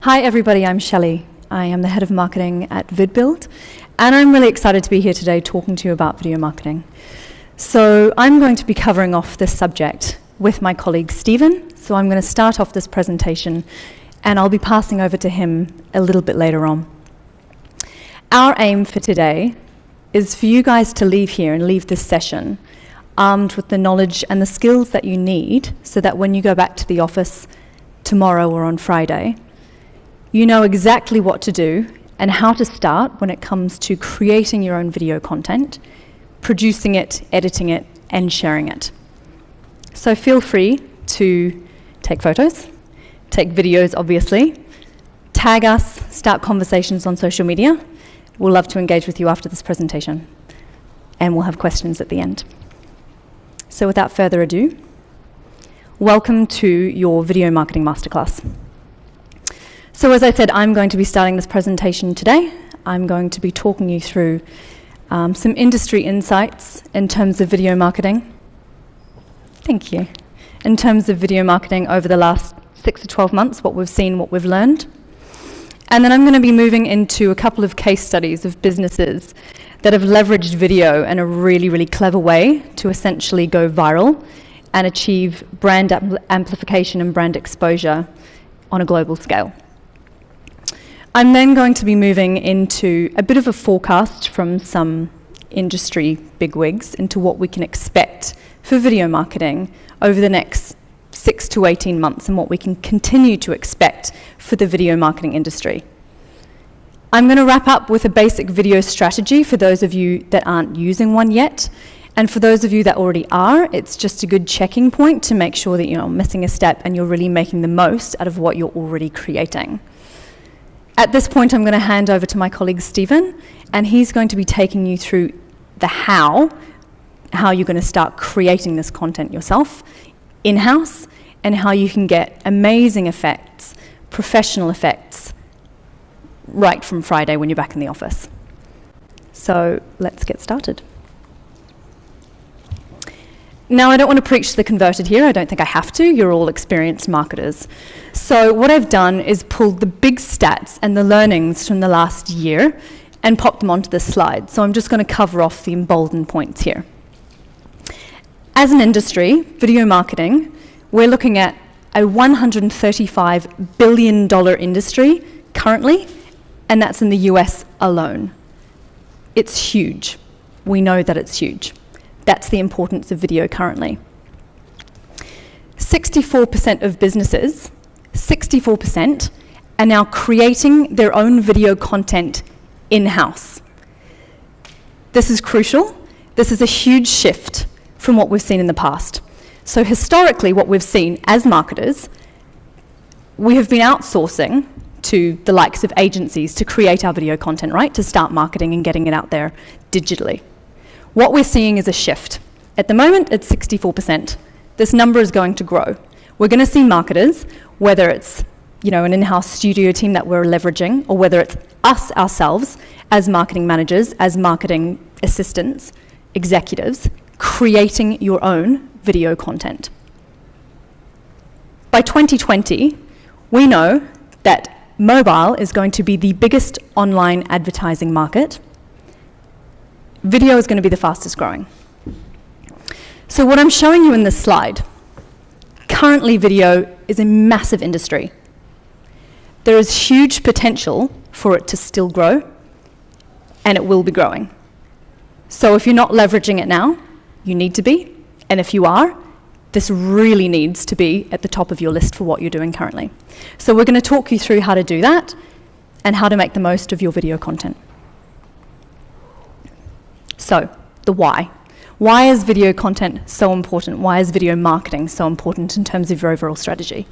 Hi everybody, I'm Shelley. I am the head of marketing at VidBuild, and I'm really excited to be here today talking to you about video marketing. So I'm going to be covering off this subject with my colleague Stephen. So I'm going to start off this presentation and I'll be passing over to him a little bit later on. Our aim for today is for you guys to leave here and leave this session armed with the knowledge and the skills that you need so that when you go back to the office tomorrow or on Friday, you know exactly what to do and how to start when it comes to creating your own video content, producing it, editing it, and sharing it. So feel free to take photos, take videos obviously, tag us, start conversations on social media. We'll love to engage with you after this presentation, and we'll have questions at the end. So without further ado, welcome to your Video Marketing Masterclass. So as I said, I'm going to be starting this presentation today. I'm going to be talking you through some industry insights in terms of video marketing. Thank you. In terms of video marketing over the last 6 to 12 months, what we've seen, what we've learned. And then I'm going to be moving into a couple of case studies of businesses that have leveraged video in a really, really clever way to essentially go viral and achieve brand amplification and brand exposure on a global scale. I'm then going to be moving into a bit of a forecast from some industry bigwigs into what we can expect for video marketing over the next 6 to 18 months and what we can continue to expect for the video marketing industry. I'm going to wrap up with a basic video strategy for those of you that aren't using one yet. And for those of you that already are, it's just a good checking point to make sure that you're not missing a step and you're really making the most out of what you're already creating. At this point, I'm going to hand over to my colleague Stephen, and he's going to be taking you through the how you're going to start creating this content yourself in-house, and how you can get amazing effects, professional effects, right from Friday when you're back in the office. So let's get started. Now, I don't want to preach to the converted here. I don't think I have to. You're all experienced marketers. So what I've done is pulled the big stats and the learnings from the last year and popped them onto this slide. So I'm just going to cover off the emboldened points here. As an industry, video marketing, we're looking at a $135 billion industry currently, and that's in the US alone. It's huge. We know that it's huge. That's the importance of video currently. 64% of businesses, 64%, are now creating their own video content in-house. This is crucial. This is a huge shift from what we've seen in the past. So historically, what we've seen as marketers, we have been outsourcing to the likes of agencies to create our video content, right? To start marketing and getting it out there digitally. What we're seeing is a shift. At the moment, it's 64%. This number is going to grow. We're going to see marketers, whether it's an in-house studio team that we're leveraging, or whether it's us ourselves as marketing managers, as marketing assistants, executives, creating your own video content. By 2020, we know that mobile is going to be the biggest online advertising market. Video is going to be the fastest growing. So what I'm showing you in this slide, currently video is a massive industry. There is huge potential for it to still grow, and it will be growing. So if you're not leveraging it now, you need to be, and if you are, this really needs to be at the top of your list for what you're doing currently. So we're going to talk you through how to do that and how to make the most of your video content. So, the why. Why is video content so important? Why is video marketing so important in terms of your overall strategy?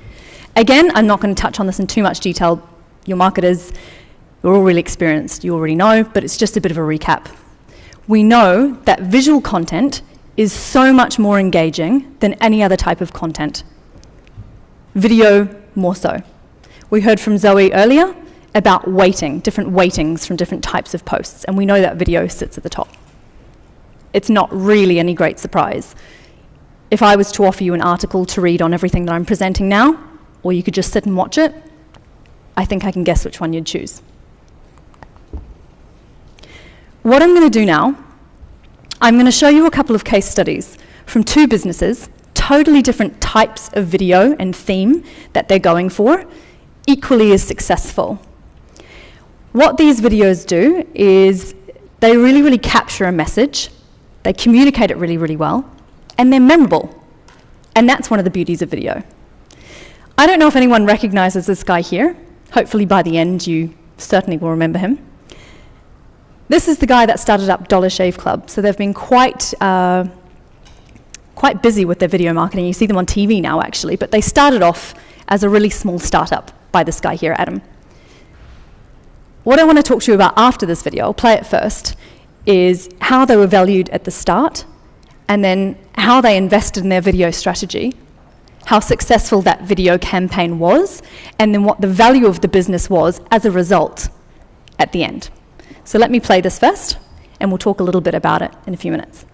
Again, I'm not going to touch on this in too much detail. Your marketers, you're all really experienced, you already know, but it's just a bit of a recap. We know that visual content is so much more engaging than any other type of content. Video, more so. We heard from Zoe earlier about weighting, different weightings from different types of posts, and we know that video sits at the top. It's not really any great surprise. If I was to offer you an article to read on everything that I'm presenting now, or you could just sit and watch it, I think I can guess which one you'd choose. What I'm going to do now, I'm going to show you a couple of case studies from two businesses, totally different types of video and theme that they're going for, equally as successful. What these videos do is they really, really capture a message, they communicate it really, really well, and they're memorable. And that's one of the beauties of video. I don't know if anyone recognizes this guy here. Hopefully by the end you certainly will remember him. This is the guy that started up Dollar Shave Club. So they've been quite busy with their video marketing. You see them on TV now, actually, but they started off as a really small startup by this guy here, Adam. What I want to talk to you about after this video, I'll play it first, is how they were valued at the start, and then how they invested in their video strategy, how successful that video campaign was, and then what the value of the business was as a result at the end. So let me play this first, and we'll talk a little bit about it in a few minutes.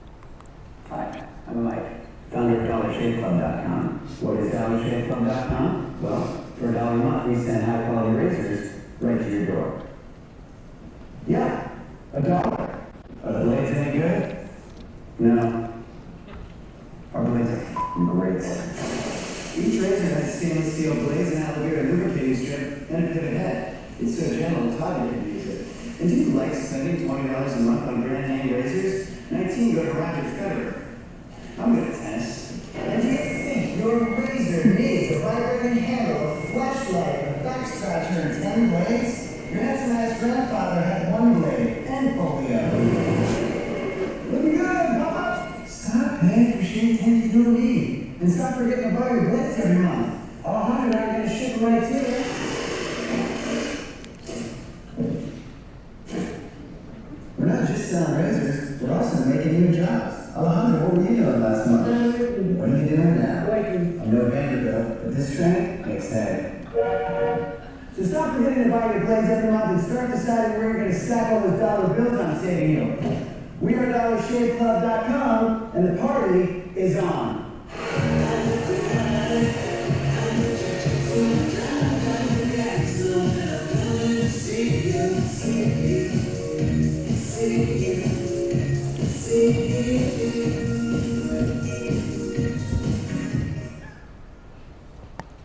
Hi, I'm Mike, founder of DollarShaveClub.com. What is DollarShaveClub.com? Well, for $1 a month, we send high-quality razors right to your door. Yeah, $1. Are the blades any good? No. Our blades are great. Each razor has stainless steel blades, an alligator lubricating strip, and a pivot head. It's so gentle, Todd can use it. And do you like spending $20 a month on brand name razors? 19 go to Roger Federer. I'm good at tennis. And do you think your razor needs a vibrating handle, a flashlight, a back scratcher, and 10 blades? Your handsome-ass grandfather had 1 blade and polio. Looking good, Papa! Stop paying for shit things you don't need. And stop forgetting to buy your blades every month. All 100 aren't going to ship right to you. We're not just selling razors, we're also making new jobs. Alejandro, what were you doing last month? What are you doing now? I'm no Vanderbilt, but this train makes hay. So stop forgetting to buy your blades every month and start deciding where you're going to stack all those dollar bills I'm saving you. We are DollarShaveClub.com, and the party is on.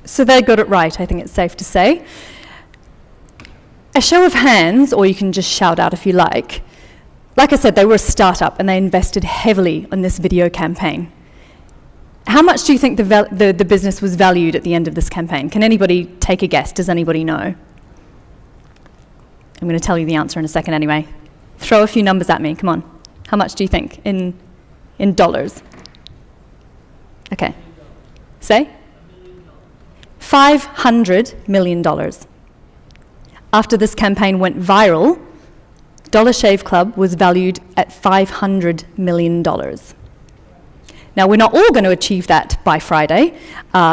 So they got it right, I think it's safe to say. A show of hands, or you can just shout out if you like. Like I said, they were a startup and they invested heavily on this video campaign. How much do you think the business was valued at the end of this campaign? Can anybody take a guess? Does anybody know? I'm going to tell you the answer in a second anyway. Throw a few numbers at me, come on. How much do you think in dollars? Okay. Say? $500 million. After this campaign went viral, Dollar Shave Club was valued at $500 million. Now, we're not all going to achieve that by Friday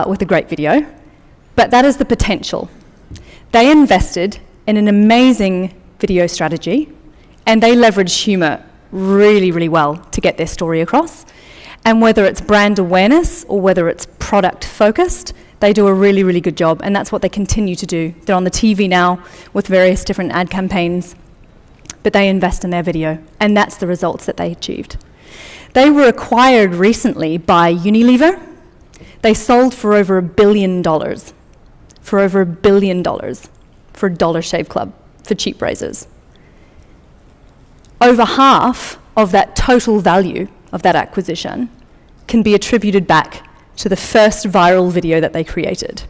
with a great video, but that is the potential. They invested in an amazing video strategy, and they leveraged humor really, really well to get their story across. And whether it's brand awareness or whether it's product focused, they do a really, really good job, and that's what they continue to do. They're on the TV now with various different ad campaigns, but they invest in their video, and that's the results that they achieved. They were acquired recently by Unilever. They sold for over $1 billion, for over $1 billion for Dollar Shave Club, for cheap razors. Over half of that total value of that acquisition can be attributed back to the first viral video that they created.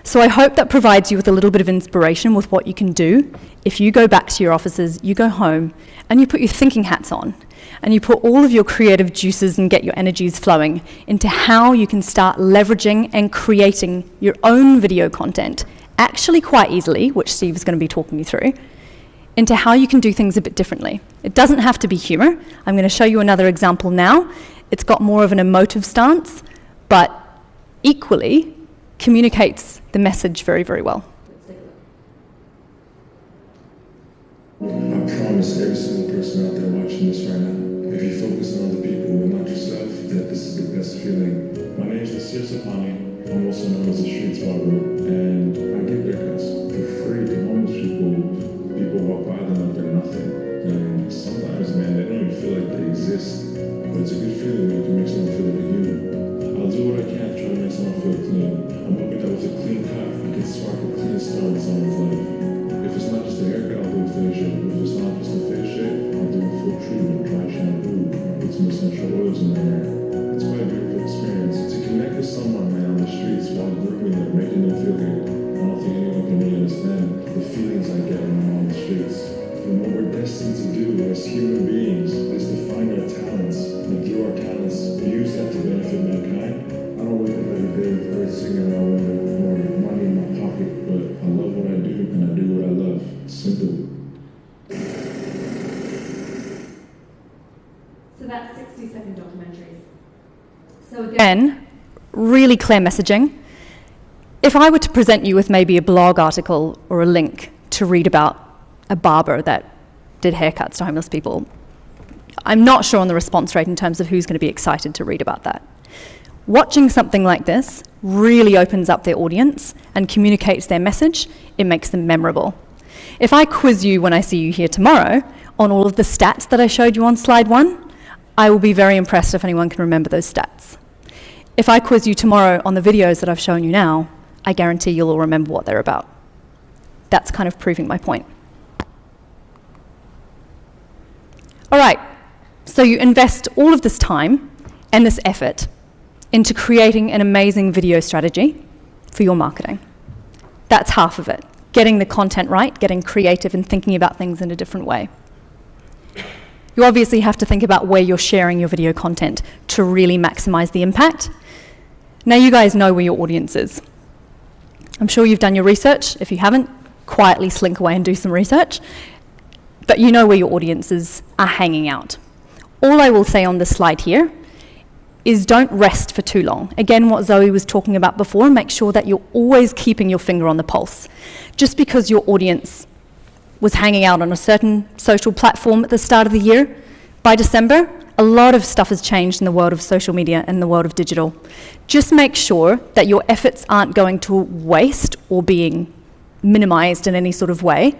So I hope that provides you with a little bit of inspiration with what you can do if you go back to your offices, you go home, and you put your thinking hats on, and you put all of your creative juices and get your energies flowing into how you can start leveraging and creating your own video content, actually quite easily, which Steve is going to be talking you through, into how you can do things a bit differently. It doesn't have to be humor. I'm going to show you another example now. It's got more of an emotive stance, but equally communicates the message very, very well. I promise every single person out there watching this right now, if you focus on other people and not yourself, that this is the best feeling. My name is Nasir Sapani. I'm also known as the Streets Barber, and I give haircuts. human beings is to find our talents, and through our talents, use that to benefit mankind. I don't wake up every day with birds singing around with more money in my pocket, but I love what I do, and I do what I love. Simple. So that's 60-second documentaries. So again, really clear messaging. If I were to present you with maybe a blog article or a link to read about a barber that did haircuts to homeless people, I'm not sure on the response rate in terms of who's going to be excited to read about that. Watching something like this really opens up their audience and communicates their message. It makes them memorable. If I quiz you when I see you here tomorrow on all of the stats that I showed you on slide 1, I will be very impressed if anyone can remember those stats. If I quiz you tomorrow on the videos that I've shown you now, I guarantee you'll all remember what they're about. That's kind of proving my point. All right, so you invest all of this time and this effort into creating an amazing video strategy for your marketing. That's half of it. Getting the content right, getting creative and thinking about things in a different way. You obviously have to think about where you're sharing your video content to really maximize the impact. Now you guys know where your audience is. I'm sure you've done your research. If you haven't, quietly slink away and do some research. But you know where your audiences are hanging out. All I will say on this slide here is don't rest for too long. Again, what Zoe was talking about before, make sure that you're always keeping your finger on the pulse. Just because your audience was hanging out on a certain social platform at the start of the year, by December, a lot of stuff has changed in the world of social media and the world of digital. Just make sure that your efforts aren't going to waste or being minimized in any sort of way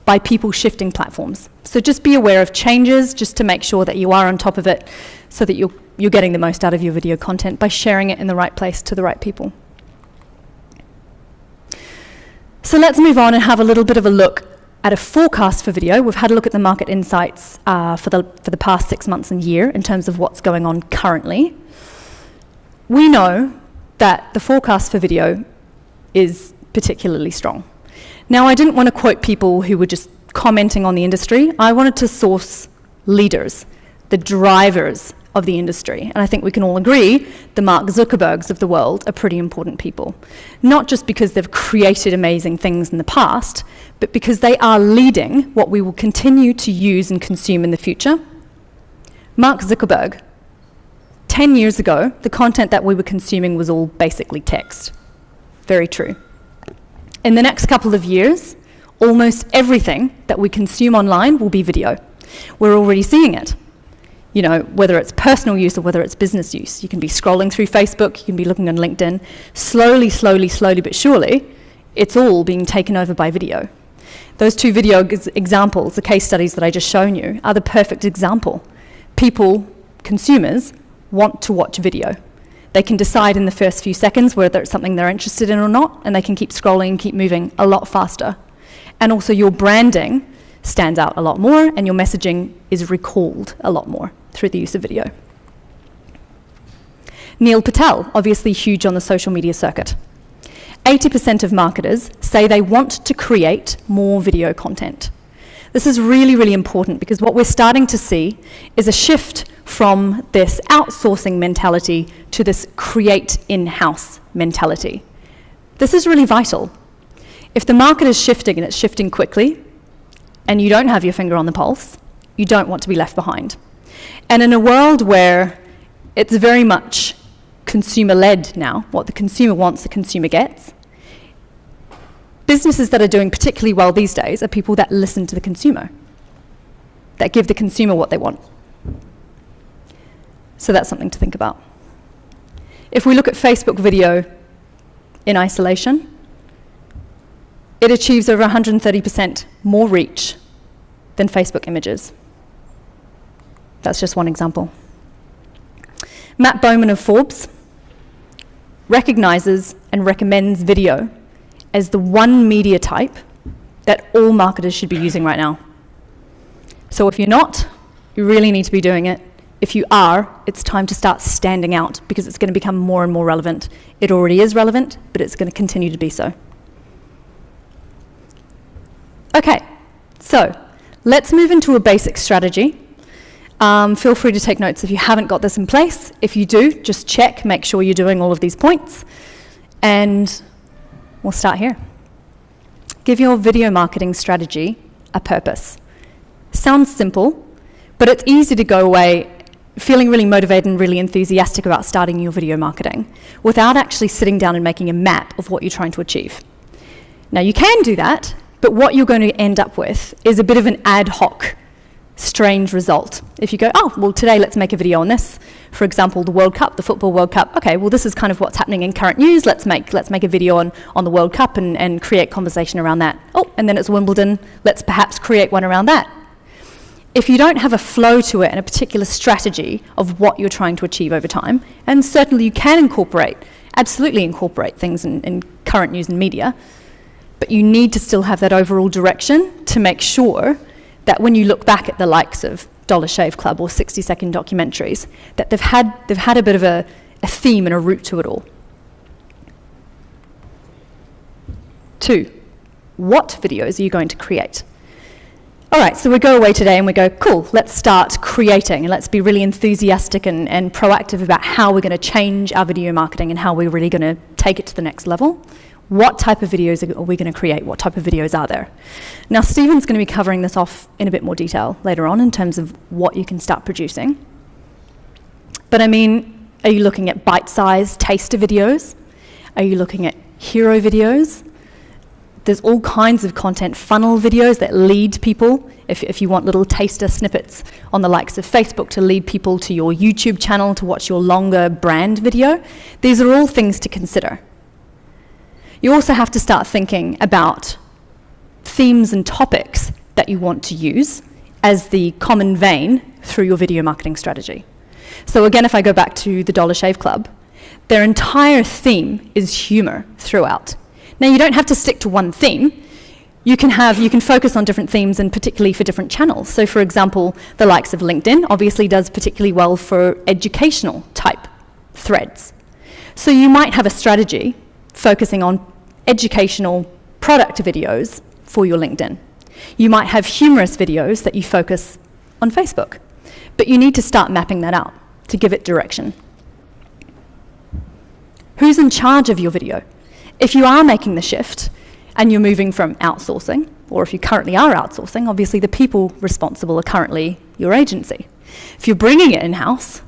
by people shifting platforms. So just be aware of changes, just to make sure that you are on top of it so that you're getting the most out of your video content by sharing it in the right place to the right people. So let's move on and have a little bit of a look at a forecast for video. We've had a look at the market insights for the past 6 months and year in terms of what's going on currently. We know that the forecast for video is particularly strong. Now, I didn't want to quote people who were just commenting on the industry. I wanted to source leaders, the drivers of the industry. And I think we can all agree the Mark Zuckerbergs of the world are pretty important people. Not just because they've created amazing things in the past, but because they are leading what we will continue to use and consume in the future. Mark Zuckerberg, 10 years ago, the content that we were consuming was all basically text. Very true. In the next couple of years, almost everything that we consume online will be video. We're already seeing it. You know, whether it's personal use or whether it's business use. You can be scrolling through Facebook, you can be looking on LinkedIn. Slowly but surely, it's all being taken over by video. Those two video examples, the case studies that I just shown you, are the perfect example. People, consumers, want to watch video. They can decide in the first few seconds whether it's something they're interested in or not, and they can keep scrolling and keep moving a lot faster. And also your branding stands out a lot more, and your messaging is recalled a lot more through the use of video. Neil Patel, obviously huge on the social media circuit. 80% of marketers say they want to create more video content. This is really, really important because what we're starting to see is a shift from this outsourcing mentality to this create in-house mentality. This is really vital. If the market is shifting and it's shifting quickly, and you don't have your finger on the pulse, you don't want to be left behind. And in a world where it's very much consumer-led now, what the consumer wants, the consumer gets, businesses that are doing particularly well these days are people that listen to the consumer, that give the consumer what they want. So that's something to think about. If we look at Facebook video in isolation, it achieves over 130% more reach than Facebook images. That's just one example. Matt Bowman of Forbes recognizes and recommends video as the one media type that all marketers should be using right now. So if you're not, you really need to be doing it. If you are, it's time to start standing out because it's going to become more and more relevant. It already is relevant, but it's going to continue to be so. Okay, so let's move into a basic strategy. Feel free to take notes if you haven't got this in place. If you do, just check, make sure you're doing all of these points. And we'll start here. Give your video marketing strategy a purpose. Sounds simple, but it's easy to go away feeling really motivated and really enthusiastic about starting your video marketing without actually sitting down and making a map of what you're trying to achieve. Now, you can do that, but what you're going to end up with is a bit of an ad hoc, strange result. If you go, oh, well, today let's make a video on this. For example, the World Cup, the Football World Cup. Okay, well, this is kind of what's happening in current news. Let's make a video on the World Cup and create conversation around that. Oh, and then it's Wimbledon. Let's perhaps create one around that. If you don't have a flow to it and a particular strategy of what you're trying to achieve over time, and certainly you can absolutely incorporate things in current news and media, but you need to still have that overall direction to make sure that when you look back at the likes of Dollar Shave Club or 60-second documentaries, that they've had a bit of a theme and a root to it all. 2, what videos are you going to create? All right, so we go away today and we go, cool, let's start creating and let's be really enthusiastic and proactive about how we're going to change our video marketing and how we're really going to take it to the next level. What type of videos are we going to create? What type of videos are there? Now, Stephen's going to be covering this off in a bit more detail later on in terms of what you can start producing. But I mean, are you looking at bite-sized taster videos? Are you looking at hero videos? There's all kinds of content funnel videos that lead people, if you want little taster snippets on the likes of Facebook to lead people to your YouTube channel to watch your longer brand video. These are all things to consider. You also have to start thinking about themes and topics that you want to use as the common vein through your video marketing strategy. So again, if I go back to the Dollar Shave Club, their entire theme is humor throughout. Now, you don't have to stick to one theme. You can focus on different themes and particularly for different channels. So for example, the likes of LinkedIn obviously does particularly well for educational type threads. So you might have a strategy focusing on educational product videos for your LinkedIn. You might have humorous videos that you focus on Facebook, but you need to start mapping that out to give it direction. Who's in charge of your video? If you are making the shift and you're moving from outsourcing, or if you currently are outsourcing, obviously the people responsible are currently your agency. If you're bringing it in-house,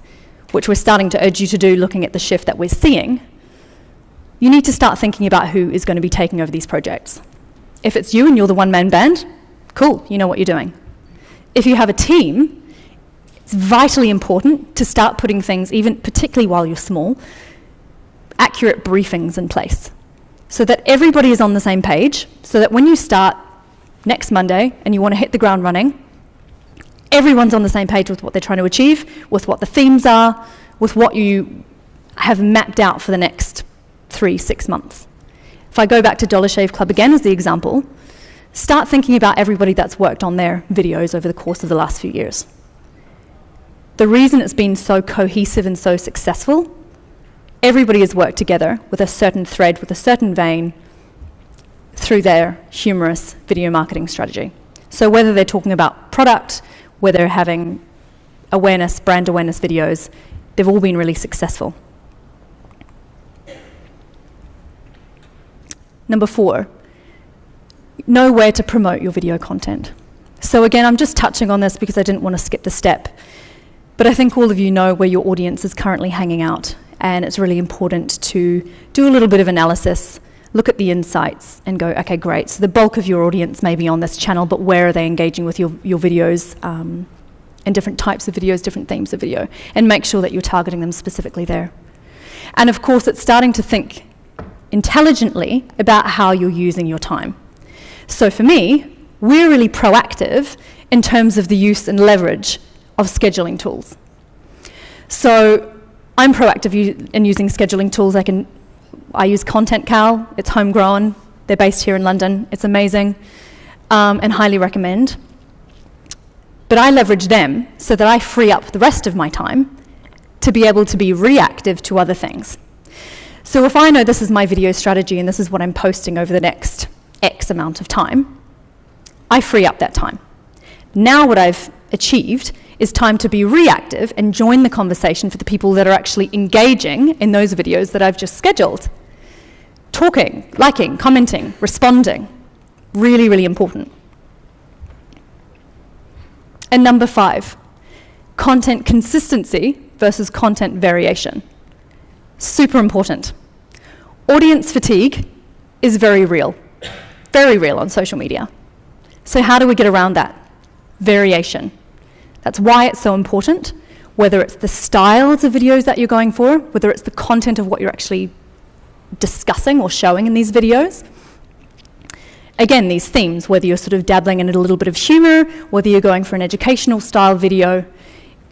which we're starting to urge you to do looking at the shift that we're seeing, you need to start thinking about who is going to be taking over these projects. If it's you and you're the one-man band, cool, you know what you're doing. If you have a team, it's vitally important to start putting things, even particularly while you're small, accurate briefings in place so that everybody is on the same page, so that when you start next Monday and you want to hit the ground running, everyone's on the same page with what they're trying to achieve, with what the themes are, with what you have mapped out for the next 3-6 months. If I go back to Dollar Shave Club again as the example, start thinking about everybody that's worked on their videos over the course of the last few years. The reason it's been so cohesive and so successful, everybody has worked together with a certain thread, with a certain vein, through their humorous video marketing strategy. So whether they're talking about product, whether they're having awareness, brand awareness videos, they've all been really successful. Number 4, know where to promote your video content. So again, I'm just touching on this because I didn't want to skip the step, but I think all of you know where your audience is currently hanging out, and it's really important to do a little bit of analysis, look at the insights and go, okay, great, so the bulk of your audience may be on this channel, but where are they engaging with your videos, and different types of videos, different themes of video, and make sure that you're targeting them specifically there. And of course, it's starting to think intelligently about how you're using your time. So for me, we're really proactive in terms of the use and leverage of scheduling tools. So I'm proactive in using scheduling tools. I use Content Cal, it's homegrown, they're based here in London, it's amazing, and highly recommend. But I leverage them so that I free up the rest of my time to be able to be reactive to other things. So if I know this is my video strategy and this is what I'm posting over the next X amount of time, I free up that time. Now what I've achieved is time to be reactive and join the conversation for the people that are actually engaging in those videos that I've just scheduled. Talking, liking, commenting, responding. Really, really important. And number 5, content consistency versus content variation. Super important. Audience fatigue is very real on social media. So how do we get around that? Variation. That's why it's so important, whether it's the styles of videos that you're going for, whether it's the content of what you're actually discussing or showing in these videos. Again, these themes, whether you're sort of dabbling in a little bit of humor, whether you're going for an educational style video,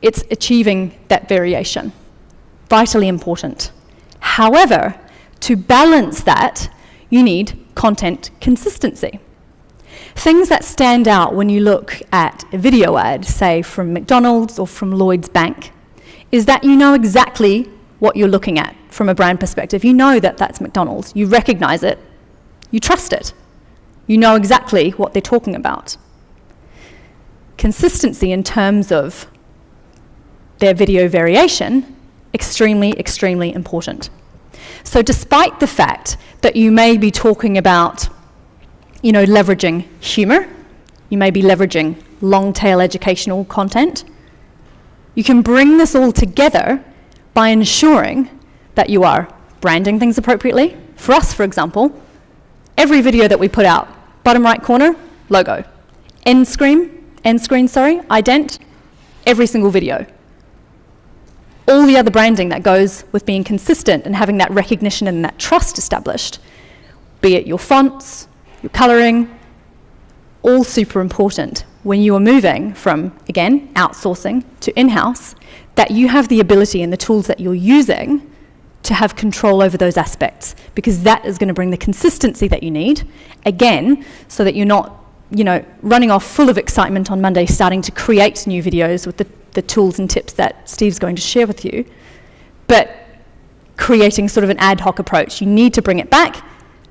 it's achieving that variation. Vitally important. However, to balance that, you need content consistency. Things that stand out when you look at a video ad, say from McDonald's or from Lloyd's Bank, is that you know exactly what you're looking at from a brand perspective. You know that that's McDonald's. You recognize it. You trust it. You know exactly what they're talking about. Consistency in terms of their video variation, extremely, extremely important. So despite the fact that you may be talking about, leveraging humor, you may be leveraging long-tail educational content, you can bring this all together by ensuring that you are branding things appropriately. For us, for example, every video that we put out, bottom right corner, logo. End screen, ident, every single video. All the other branding that goes with being consistent and having that recognition and that trust established, be it your fonts, your coloring, all super important when you are moving from, again, outsourcing to in-house, that you have the ability and the tools that you're using to have control over those aspects, because that is going to bring the consistency that you need, again, so that you're not, running off full of excitement on Monday, starting to create new videos with the tools and tips that Steve's going to share with you, but creating sort of an ad hoc approach. You need to bring it back,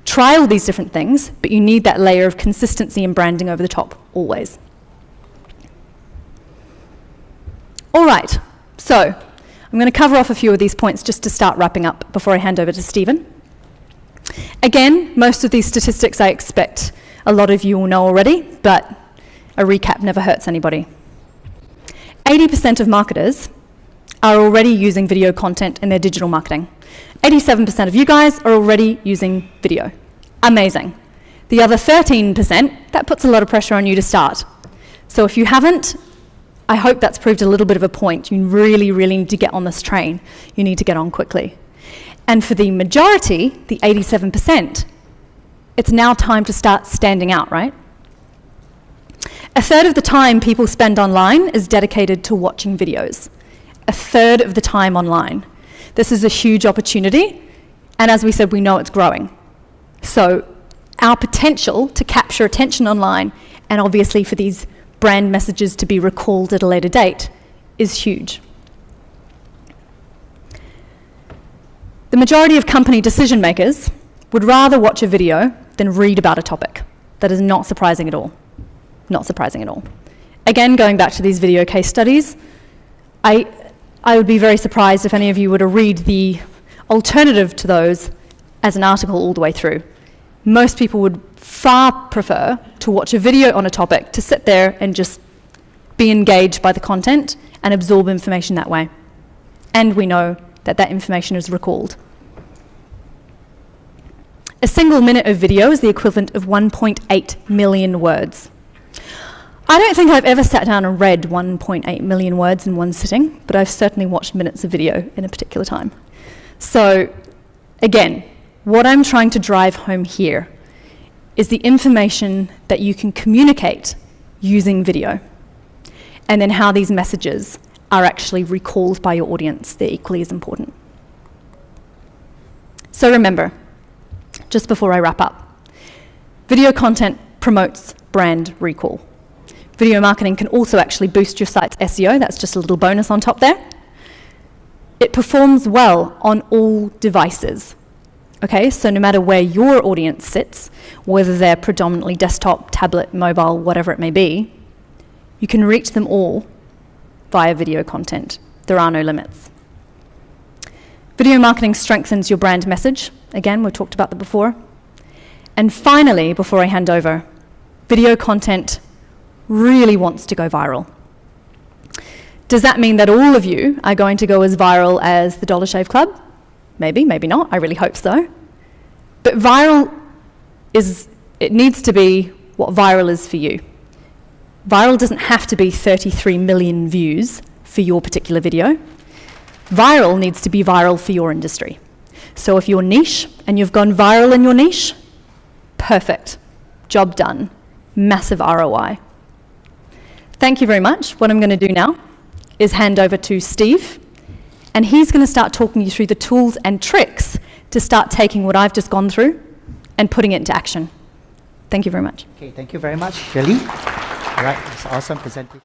try all these different things, but you need that layer of consistency and branding over the top, always. All right, so I'm going to cover off a few of these points just to start wrapping up before I hand over to Stephen. Again, most of these statistics I expect a lot of you will know already, but a recap never hurts anybody. 80% of marketers are already using video content in their digital marketing. 87% of you guys are already using video. Amazing. The other 13%, that puts a lot of pressure on you to start. So if you haven't, I hope that's proved a little bit of a point. You really, really need to get on this train. You need to get on quickly. And for the majority, the 87%, it's now time to start standing out, right? A third of the time people spend online is dedicated to watching videos. A third of the time online. This is a huge opportunity, and as we said, we know it's growing. So our potential to capture attention online, and obviously for these brand messages to be recalled at a later date, is huge. The majority of company decision makers would rather watch a video than read about a topic. That is not surprising at all. Not surprising at all. Again, going back to these video case studies, I would be very surprised if any of you were to read the alternative to those as an article all the way through. Most people would far prefer to watch a video on a topic, to sit there and just be engaged by the content and absorb information that way. And we know that that information is recalled. A single minute of video is the equivalent of 1.8 million words. I don't think I've ever sat down and read 1.8 million words in one sitting, but I've certainly watched minutes of video in a particular time. So, again, what I'm trying to drive home here is the information that you can communicate using video, and then how these messages are actually recalled by your audience. They're equally as important. So remember, just before I wrap up, video content promotes brand recall. Video marketing can also actually boost your site's SEO. That's just a little bonus on top there. It performs well on all devices. Okay, so no matter where your audience sits, whether they're predominantly desktop, tablet, mobile, whatever it may be, You can reach them all via video content. There are no limits. Video marketing strengthens your brand message. Again, we've talked about that before. And finally, before I hand over, video content really wants to go viral. Does that mean that all of you are going to go as viral as the Dollar Shave Club? Maybe, maybe not. I really hope so. But it needs to be what viral is for you. Viral doesn't have to be 33 million views for your particular video. Viral needs to be viral for your industry. So if you're niche and you've gone viral in your niche, perfect. Job done. Massive ROI. Thank you very much. What I'm going to do now is hand over to Steve, and he's going to start talking you through the tools and tricks to start taking what I've just gone through and putting it into action. Thank you very much. Okay, thank you very much, Shelley. All right, it's awesome presentation.